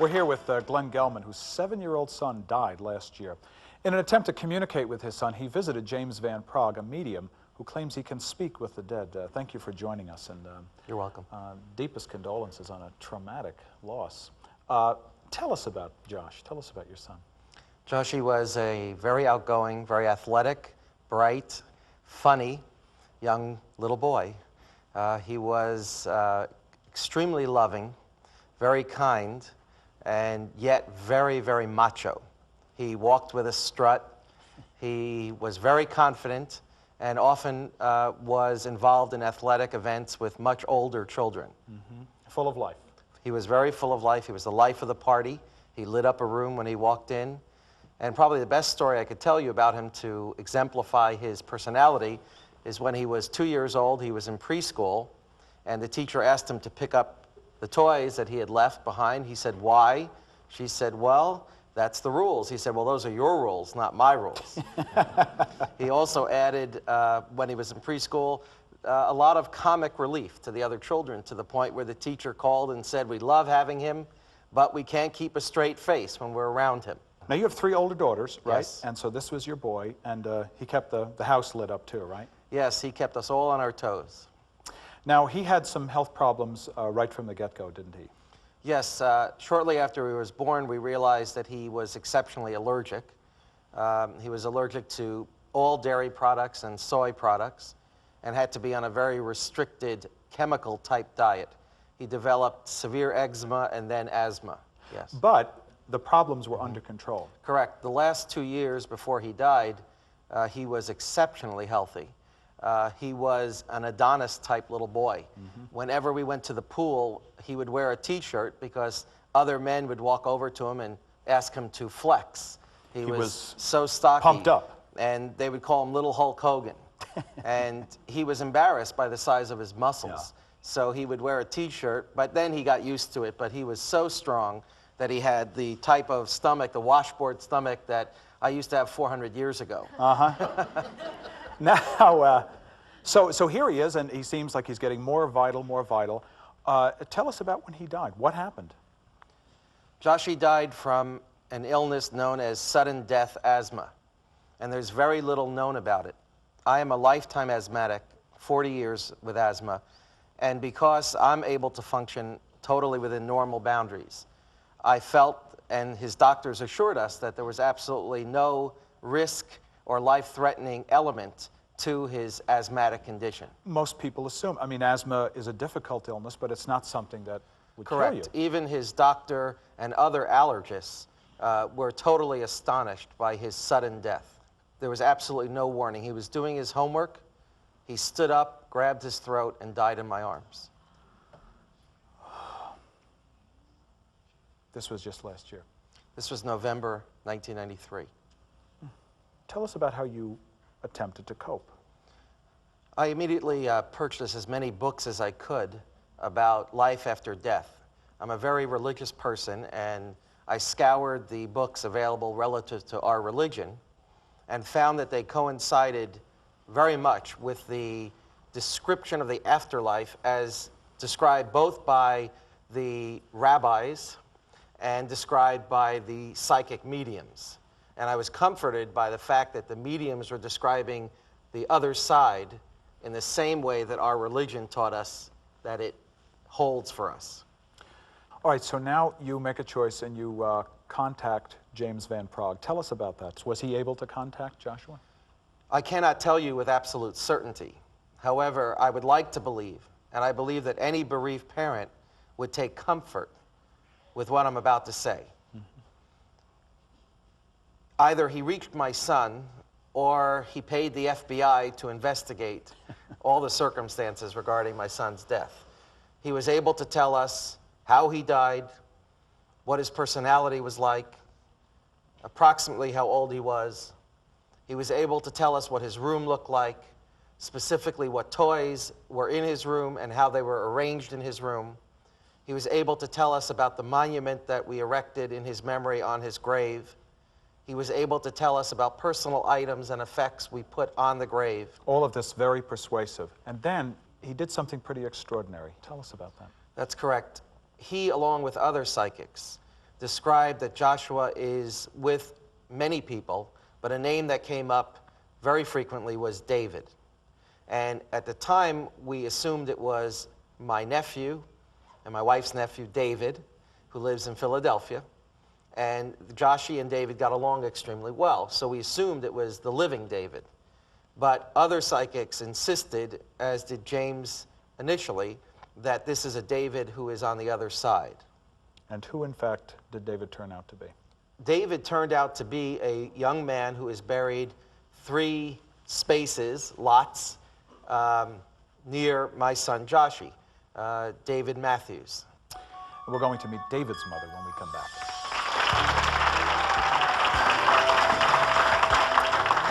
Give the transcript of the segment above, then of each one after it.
We're here with Glenn Gelman, whose 7-year-old son died last year. In an attempt to communicate with his son, he visited James Van Praagh, a medium who claims he can speak with the dead. Thank you for joining us, and you're welcome. Deepest condolences on a traumatic loss. Tell us about Josh. Tell us about your son. Joshy was a very outgoing, very athletic, bright, funny young little boy. He was extremely loving, very kind, and yet very, very macho. He walked with a strut. He was very confident and often was involved in athletic events with much older children. Mm-hmm. Full of life. He was very full of life. He was the life of the party. He lit up a room when he walked in. And probably the best story I could tell you about him to exemplify his personality is when he was 2 years old. He was in preschool, and the teacher asked him to pick up the toys that he had left behind. He said, "Why?" She said, "Well, that's the rules." He said, "Well, those are your rules, not my rules." He also added, when he was in preschool, a lot of comic relief to the other children, to the point where the teacher called and said, "We love having him, but we can't keep a straight face when we're around him." Now, you have 3 older daughters, right? Yes. And so this was your boy, and he kept the house lit up too, right? Yes, he kept us all on our toes. Now, he had some health problems right from the get-go, didn't he? Yes, shortly after he was born, we realized that he was exceptionally allergic. He was allergic to all dairy products and soy products, and had to be on a very restricted chemical-type diet. He developed severe eczema and then asthma, yes. But the problems were under control. Correct. The last 2 years before he died, he was exceptionally healthy. He was an Adonis-type little boy. Mm-hmm. Whenever we went to the pool, he would wear a T-shirt because other men would walk over to him and ask him to flex. He was so stocky. Pumped up. And they would call him Little Hulk Hogan. And he was embarrassed by the size of his muscles. Yeah. So he would wear a T-shirt, but then he got used to it. But he was so strong that he had the type of stomach, the washboard stomach that I used to have 400 years ago. Uh-huh. Now, so here he is, and he seems like he's getting more vital, more vital. Tell us about when he died. What happened? Joshy died from an illness known as sudden death asthma, and there's very little known about it. I am a lifetime asthmatic, 40 years with asthma, and because I'm able to function totally within normal boundaries, I felt, and his doctors assured us, that there was absolutely no risk or life-threatening element to his asthmatic condition. Most people assume. I mean, asthma is a difficult illness, but it's not something that would kill you. Correct. Even his doctor and other allergists were totally astonished by his sudden death. There was absolutely no warning. He was doing his homework. He stood up, grabbed his throat, and died in my arms. This was just last year. This was November 1993. Tell us about how you attempted to cope. I immediately purchased as many books as I could about life after death. I'm a very religious person, and I scoured the books available relative to our religion and found that they coincided very much with the description of the afterlife as described both by the rabbis and described by the psychic mediums. And I was comforted by the fact that the mediums were describing the other side in the same way that our religion taught us that it holds for us. All right, so now you make a choice and you contact James Van Praagh. Tell us about that. Was he able to contact Joshua? I cannot tell you with absolute certainty. However, I would like to believe, and I believe that any bereaved parent would take comfort with what I'm about to say. Either he reached my son, or he paid the FBI to investigate all the circumstances regarding my son's death. He was able to tell us how he died, what his personality was like, approximately how old he was. He was able to tell us what his room looked like, specifically what toys were in his room and how they were arranged in his room. He was able to tell us about the monument that we erected in his memory on his grave. He was able to tell us about personal items and effects we put on the grave. All of this very persuasive. And then he did something pretty extraordinary. Tell us about that. That's correct. He, along with other psychics, described that Joshua is with many people, but a name that came up very frequently was David. And at the time, we assumed it was my nephew and my wife's nephew, David, who lives in Philadelphia. And Joshie and David got along extremely well, so we assumed it was the living David. But other psychics insisted, as did James initially, that this is a David who is on the other side. And who, in fact, did David turn out to be? David turned out to be a young man who is buried 3 spaces, lots, near my son Joshie, David Matthews. And we're going to meet David's mother when we come back.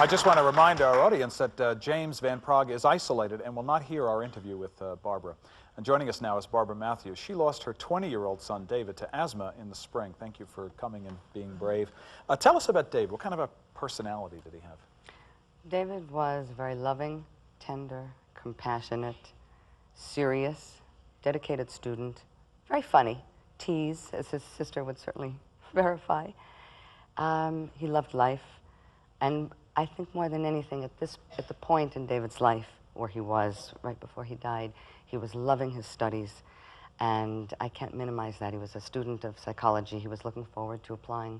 I just want to remind our audience that James Van Praagh is isolated and will not hear our interview with Barbara. And joining us now is Barbara Matthews. She lost her 20-year-old son, David, to asthma in the spring. Thank you for coming and being brave. Tell us about David. What kind of a personality did he have? David was very loving, tender, compassionate, serious, dedicated student, very funny, tease, as his sister would certainly verify. He loved life, and I think more than anything, at the point in David's life where he was right before he died, he was loving his studies, and I can't minimize that. He was a student of psychology. He was looking forward to applying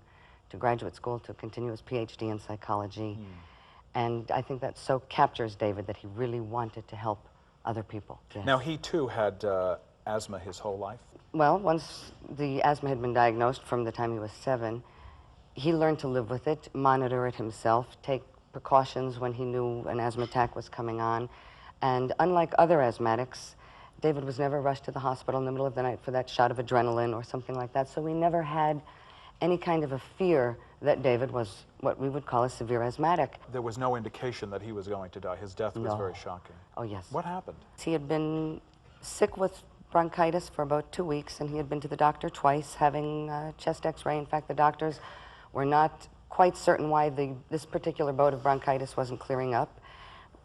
to graduate school to continue his PhD in psychology. And I think that so captures David that he really wanted to help other people. Yes. Now, he too had asthma his whole life? Well, once the asthma had been diagnosed from the time he was 7, he learned to live with it, monitor it himself, take precautions when he knew an asthma attack was coming on. And unlike other asthmatics, David was never rushed to the hospital in the middle of the night for that shot of adrenaline or something like that. So we never had any kind of a fear that David was what we would call a severe asthmatic. There was no indication that he was going to die. His death was very shocking. Oh, yes. What happened? He had been sick with bronchitis for about 2 weeks, and he had been to the doctor twice, having a chest x-ray. In fact, the doctors were not quite certain why this particular bout of bronchitis wasn't clearing up.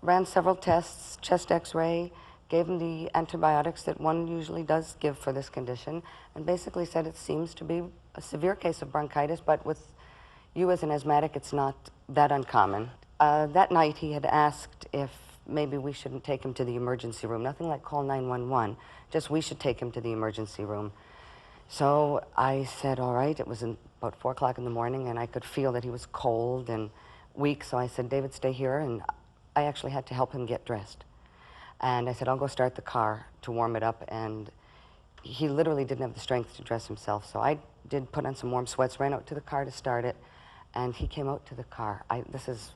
Ran several tests, chest x-ray, gave him the antibiotics that one usually does give for this condition, and basically said it seems to be a severe case of bronchitis, but with you as an asthmatic, it's not that uncommon. That night, he had asked if maybe we shouldn't take him to the emergency room. Nothing like call 911, just we should take him to the emergency room. So I said, all right. It was about 4 o'clock in the morning, and I could feel that he was cold and weak, so I said, David, stay here, and I actually had to help him get dressed. And I said, I'll go start the car to warm it up, and he literally didn't have the strength to dress himself, so I did put on some warm sweats, ran out to the car to start it, and he came out to the car. This is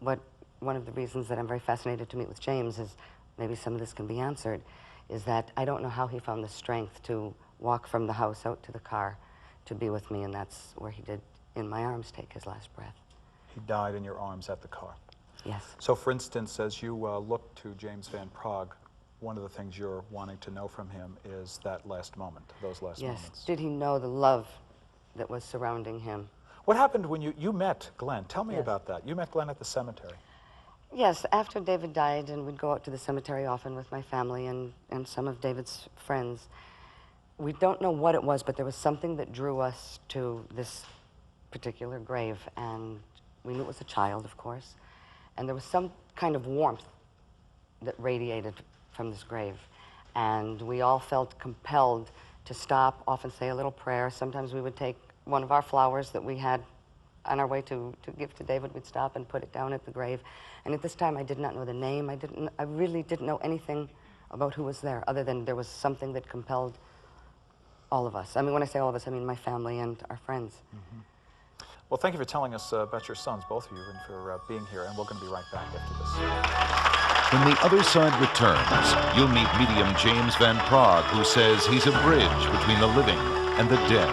one of the reasons that I'm very fascinated to meet with James is, maybe some of this can be answered, is that I don't know how he found the strength to walk from the house out to the car to be with me, and that's where he did, in my arms, take his last breath. He died in your arms at the car. Yes. So, for instance, as you look to James Van Praagh, one of the things you're wanting to know from him is that last moment, those last moments. Yes. Did he know the love that was surrounding him? What happened when you met Glenn? Tell me Yes. about that. You met Glenn at the cemetery. Yes, after David died, and we'd go out to the cemetery often with my family and some of David's friends. We don't know what it was, but there was something that drew us to this particular grave, and we knew it was a child, of course, and there was some kind of warmth that radiated from this grave, and we all felt compelled to stop, often say a little prayer. Sometimes we would take one of our flowers that we had on our way to give to David. We'd stop and put it down at the grave, and at this time I did not know the name. I really didn't know anything about who was there, other than there was something that compelled all of us. I mean, when I say all of us, I mean my family and our friends. Mm-hmm. Well, thank you for telling us about your sons, both of you, and for being here, and we're going to be right back after this. When the other side returns, you'll meet medium James Van Praagh, who says he's a bridge between the living and the dead.